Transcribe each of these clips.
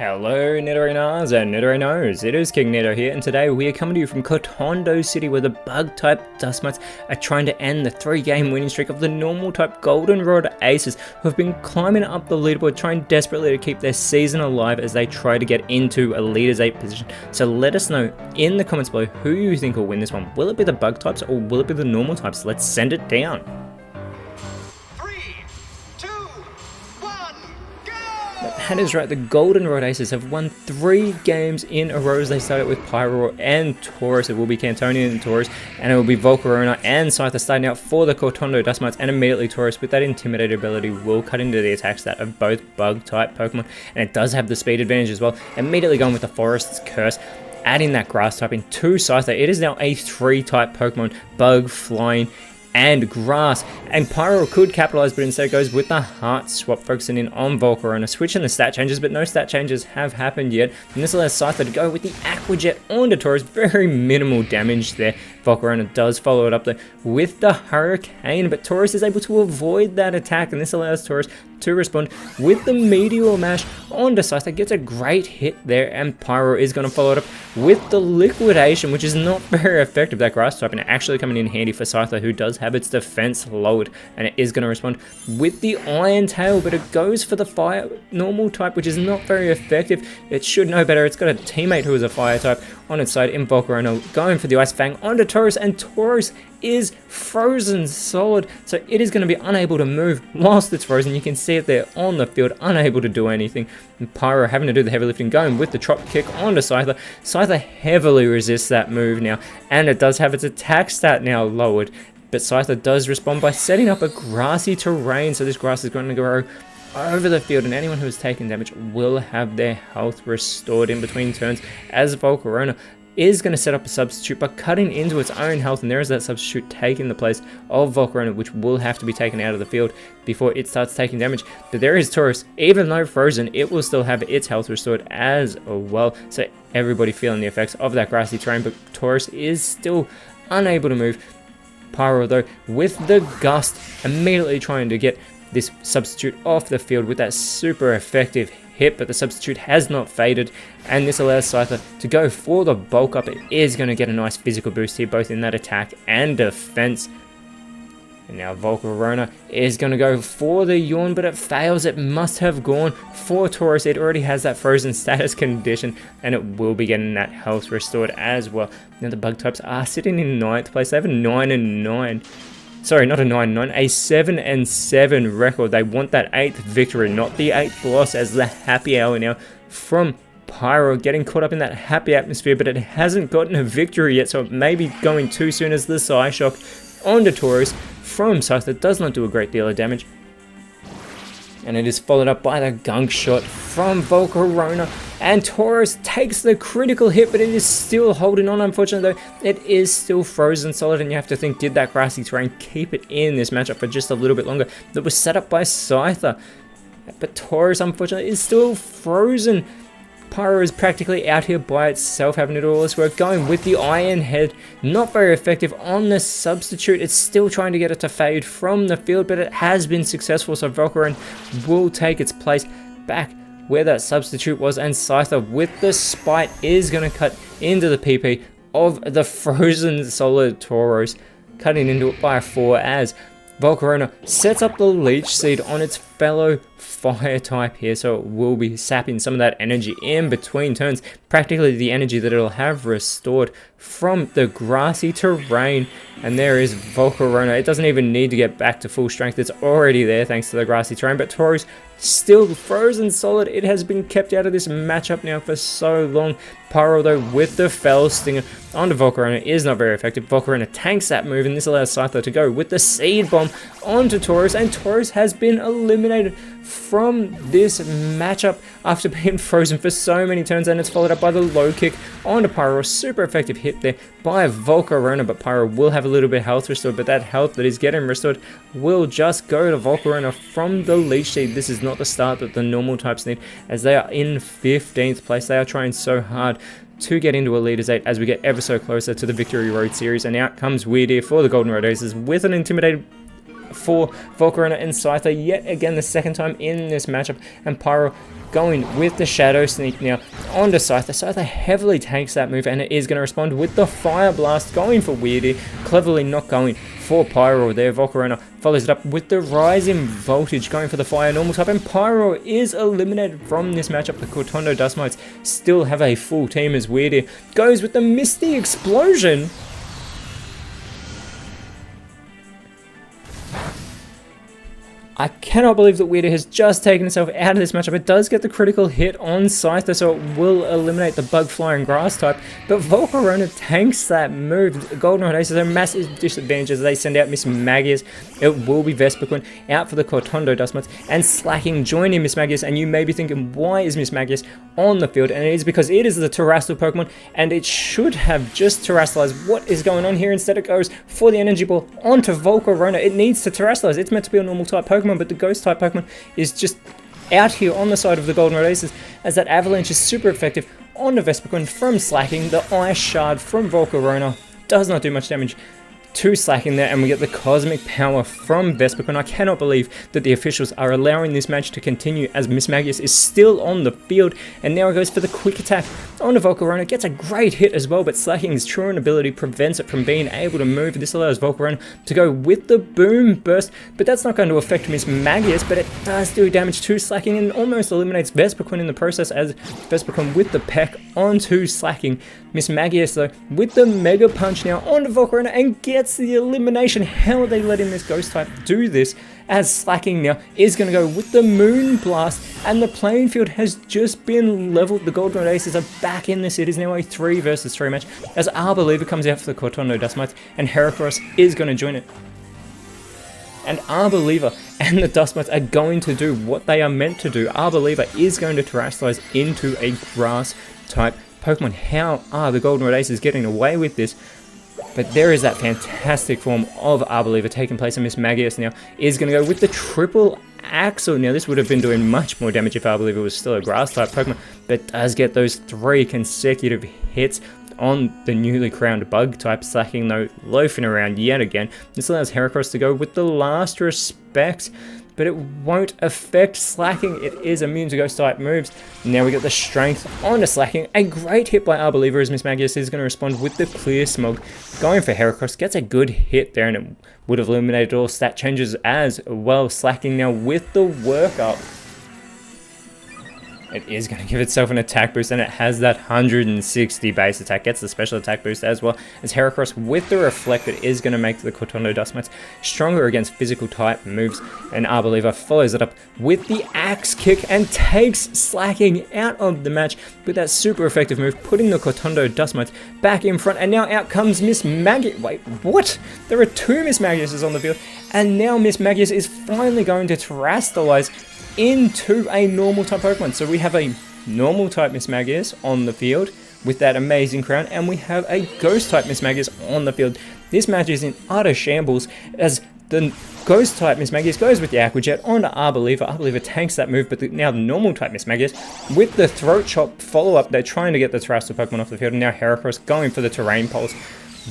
Hello Nidorinas and Nidorinos, it is KingNido here, and today we are coming to you from Kotondo City, where the bug-type dust mites are trying to end the 3-game winning streak of the normal-type goldenrod aces, who have been climbing up the leaderboard, trying desperately to keep their season alive as they try to get into a Leaders 8 position. So let us know in the comments below who you think will win this one. Will it be the bug types or will it be the normal types? Let's send it down. That is right, the Goldenrod Aces have won 3 games in a row as they started with Pyro and Taurus. It will be Cantonian and Taurus, and it will be Volcarona and Scyther starting out for the Kotondo Dust Mites, and immediately Taurus with that Intimidate ability will cut into the attack stat of both bug-type Pokemon, and it does have the speed advantage as well. Immediately going with the Forest's Curse, adding that Grass typing to Scyther. It is now a 3-type Pokemon, Bug, Flying, and Grass, and Pyro could capitalize, but instead goes with the Heart Swap, focusing in on Volcarona, switching the stat changes, but no stat changes have happened yet, and this allows Scyther to go with the Aqua Jet onto Taurus. Very minimal damage there. Volcarona does follow it up though with the Hurricane, but Taurus is able to avoid that attack, and this allows Taurus to respond with the Meteor Mash onto Scyther. Gets a great hit there, and Pyro is going to follow it up with the Liquidation, which is not very effective. That Grass type, and actually coming in handy for Scyther, who does have its defense lowered, and it is going to respond with the Iron Tail, but it goes for the Fire normal type, which is not very effective. It should know better. It's got a teammate who is a Fire type on its side in Volcarona, going for the Ice Fang onto Taurus, and Taurus is frozen solid, so it is going to be unable to move whilst it's frozen. You can see it there on the field, unable to do anything, and Pyro having to do the heavy lifting, going with the Trop Kick onto Scyther. Scyther heavily resists that move now, and it does have its attack stat now lowered, but Scyther does respond by setting up a grassy terrain, so this grass is going to grow over the field, and anyone who has taken damage will have their health restored in between turns, as Volcarona is going to set up a substitute by cutting into its own health, and there is that substitute taking the place of Volcarona, which will have to be taken out of the field before it starts taking damage. But there is Taurus, even though frozen, it will still have its health restored as well, so everybody feeling the effects of that grassy terrain, but Taurus is still unable to move. Pyro though with the Gust, immediately trying to get this substitute off the field with that super effective hit, but the substitute has not faded, and this allows Scyther to go for the bulk up. It is going to get a nice physical boost here, both in that attack and defense. And now Volcarona is going to go for the Yawn, but it fails. It must have gone for Taurus. It already has that frozen status condition, and it will be getting that health restored as well. Now the bug types are sitting in 9th place. They have a 9-9. Sorry, not a 9-9, a 7-7 record. They want that 8th victory, not the 8th loss, as the happy hour now from Pyro, getting caught up in that happy atmosphere, but it hasn't gotten a victory yet, so it may be going too soon, as the Psy Shock onto Taurus from Scyther does not do a great deal of damage. And it is followed up by the Gunk Shot from Volcarona, and Taurus takes the critical hit, but it is still holding on. Unfortunately though, it is still frozen solid, and you have to think, did that grassy terrain keep it in this matchup for just a little bit longer? That was set up by Scyther, but Taurus unfortunately is still frozen. Pyro is practically out here by itself, having to do all this work, going with the Iron Head. Not very effective on the substitute. It's still trying to get it to fade from the field, but it has been successful, so Volcarona will take its place back where that substitute was, and Scyther with the Spite is going to cut into the PP of the frozen solid Taurus, cutting into it by 4 as Volcarona sets up the Leech Seed on its fellow Fire type here, so it will be sapping some of that energy in between turns, practically the energy that it'll have restored from the grassy terrain. And there is Volcarona. It doesn't even need to get back to full strength. It's already there thanks to the grassy terrain, but Taurus still frozen solid. It has been kept out of this matchup now for so long. Pyro though with the Fell Stinger onto Volcarona is not very effective. Volcarona tanks that move, and this allows Scyther to go with the Seed Bomb onto Taurus, and Taurus has been eliminated from this matchup after being frozen for so many turns, and it's followed up by the Low Kick onto Pyro. Super effective hit there by Volcarona, but Pyro will have a little bit of health restored, but that health that is getting restored will just go to Volcarona from the Leech Seed. This is not the start that the normal types need, as they are in 15th place. They are trying so hard to get into a Leaders 8 as we get ever so closer to the Victory Road series, and out comes Weird here for the Goldenrod Aces with an Intimidated for Volcarona and Scyther yet again, the second time in this matchup, and Pyro going with the Shadow Sneak now onto Scyther. Scyther heavily takes that move, and it is going to respond with the Fire Blast, going for Weirdy, cleverly not going for Pyro there. Volcarona follows it up with the Rising Voltage, going for the Fire Normal type, and Pyro is eliminated from this matchup. The Cortondo Dust Mites still have a full team as Weirdy goes with the Misty Explosion. I cannot believe that Weirdy has just taken itself out of this matchup. It does get the critical hit on Scyther, so it will eliminate the Bug, Fly, and Grass type. But Volcarona tanks that move. The Goldenrod Aces are a massive disadvantage as they send out Mismagius. It will be Vespiquen out for the Cortondo Dust Mites, and Slacking joining Mismagius. And you may be thinking, why is Mismagius on the field? And it is because it is the Terrestrial Pokemon, and it should have just Terrestrialized. What is going on here? Instead, it goes for the Energy Ball onto Volcarona. It needs to Terrestrialize. It's meant to be a normal type Pokemon, but the Ghost type Pokemon is just out here on the side of the Goldenrod Aces, as that Avalanche is super effective on the Vespiquen from Slacking. The Ice Shard from Volcarona does not do much damage to Slacking there, and we get the Cosmic Power from Vespiquen. I cannot believe that the officials are allowing this match to continue as Mismagius is still on the field, and now it goes for the Quick Attack onto Volcarona. Gets a great hit as well, but Slacking's Truant ability prevents it from being able to move. This allows Volcarona to go with the Boom Burst, but that's not going to affect Mismagius, but it does do damage to Slacking and almost eliminates Vespiquen in the process, as Vespiquen with the Peck onto Slacking. Mismagius though with the Mega Punch now onto Volcarona and gets the elimination. How are they letting this Ghost type do this? As Slacking now is going to go with the Moon Blast, and the playing field has just been leveled. The Goldenrod Aces are back in this. It is now a 3 versus 3 match as Arboliva comes out for the Cortondo Dust Mites, and Heracross is going to join it. And Arboliva and the Dust Mites are going to do what they are meant to do. Arboliva is going to Terrestrialize into a Grass type Pokemon. How are the Goldenrod Aces getting away with this? But there is that fantastic form of Arboliva taking place, and Mismagius now is going to go with the Triple Axle. Now this would have been doing much more damage if Arboliva was still a Grass type Pokemon, but does get those 3 consecutive hits on the newly crowned Bug type. Slacking though loafing around yet again. This allows Heracross to go with the Last Respect, but it won't affect Slacking. It is immune to Ghost type moves. Now we got the Strength onto Slacking. A great hit by Arboliva as Mismagius is going to respond with the Clear Smog. Going for Heracross, gets a good hit there, and it would have eliminated all stat changes as well. Slacking now with the Workup. It is going to give itself an attack boost, and it has that 160 base attack. Gets the special attack boost as well, as Heracross with the Reflect that is going to make the Cortondo Dust Mites stronger against physical type moves. And Arboliva follows it up with the Axe Kick and takes Slacking out of the match with that super effective move, putting the Cortondo Dust Mites back in front. And now out comes Mismagius. Wait, what? There are 2 Mismagiuses on the field, and now Mismagius is finally going to Terrestrialize into a normal type Pokemon. So we have a normal type Mismagius on the field with that amazing crown, and we have a Ghost type Mismagius on the field. This match is in utter shambles as the Ghost type Mismagius goes with the Aqua Jet onto Arboliva. Arboliva tanks that move, but now the normal type Mismagius with the Throat Chop follow up. They're trying to get the Terrestrial Pokemon off the field, and now Heracross going for the Terrain Pulse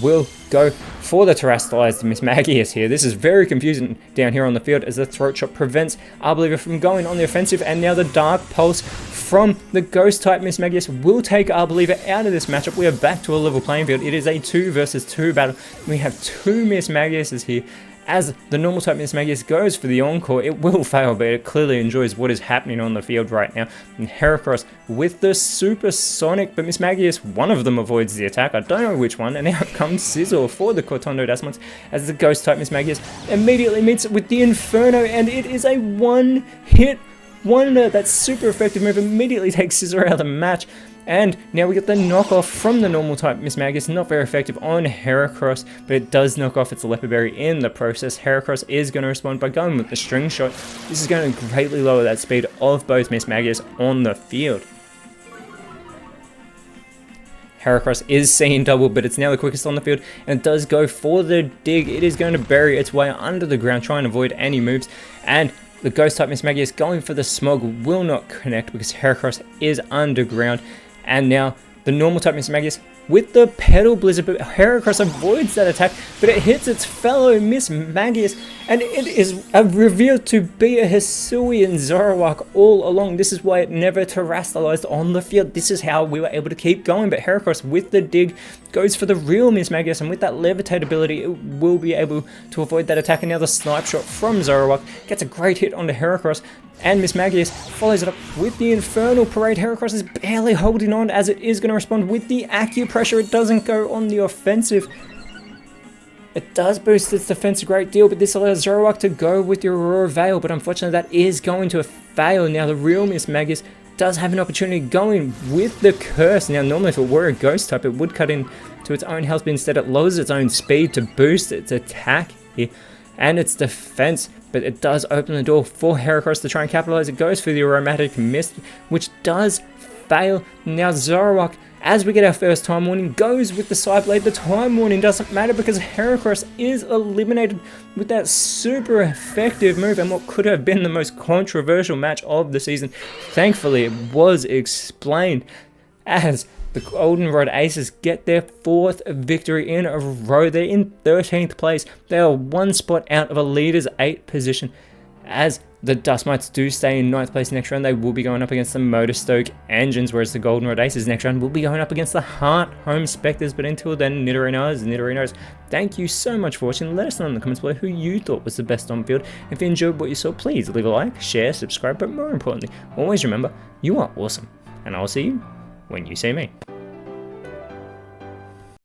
will go for the Terrestrialized Mismagius here. This is very confusing down here on the field as the Throat Chop prevents Arboliva from going on the offensive, and now the Dark Pulse from the Ghost type Mismagius will take Arboliva out of this matchup. We are back to a level playing field. It is a 2 versus 2 battle. We have 2 Mismagiuses here. As the normal type Mismagius goes for the Encore, it will fail, but it clearly enjoys what is happening on the field right now. And Heracross with the Supersonic, but Mismagius, one of them avoids the attack. I don't know which one, and out comes Sizzle for the Cortondo Dust Mites as the Ghost type Mismagius immediately meets it with the Inferno, and it is a one-hit wonder. That super effective move immediately takes Scizor out of the match. And now we get the knockoff from the normal type Mismagius, not very effective on Heracross, but it does knock off its Leopard Berry in the process. Heracross is going to respond by going with the String Shot. This is going to greatly lower that speed of both Mismagius on the field. Heracross is seeing double, but it's now the quickest on the field, and it does go for the dig. It is going to bury its way under the ground, trying to avoid any moves, and the Ghost type Mismagius going for the Smog will not connect because Heracross is underground. And now the normal type Miss Magius with the Petal Blizzard, but Heracross avoids that attack, but it hits its fellow Miss Magius, and it is revealed to be a Hisuian Zoroark all along. This is why it never terrestrialized on the field. This is how we were able to keep going, but Heracross with the dig goes for the real Miss Magius, and with that Levitate ability, it will be able to avoid that attack, and now the Snipe Shot from Zoroark gets a great hit onto Heracross, and Miss Magius follows it up with the Infernal Parade. Heracross is barely holding on as it is going to respond with the Acupressure. It doesn't go on the offensive. It does boost its defense a great deal, but this allows Zoroark to go with the Aurora Veil, but unfortunately that is going to fail. Now the real Miss Magius does have an opportunity going with the Curse. Now normally if it were a Ghost type, it would cut in to its own health, but instead it lowers its own speed to boost its attack here and its defense, but it does open the door for Heracross to try and capitalize. It goes for the Aromatic Mist, which does fail. Now Zoroark, as we get our first Time Warning, goes with the Psyblade. The Time Warning doesn't matter because Heracross is eliminated with that super effective move, and what could have been the most controversial match of the season. Thankfully, it was explained as the Goldenrod Aces get their 4th victory in a row. They're in 13th place. They are 1 spot out of a leader's 8th position. As the Dust Mites do stay in 9th place next round, they will be going up against the Motorstoke Engines, whereas the Goldenrod Aces next round will be going up against the Heart Home Spectres. But until then, Nidorinos, thank you so much for watching. Let us know in the comments below who you thought was the best on field. If you enjoyed what you saw, please leave a like, share, subscribe, but more importantly, always remember, you are awesome. And I'll see you when you see me.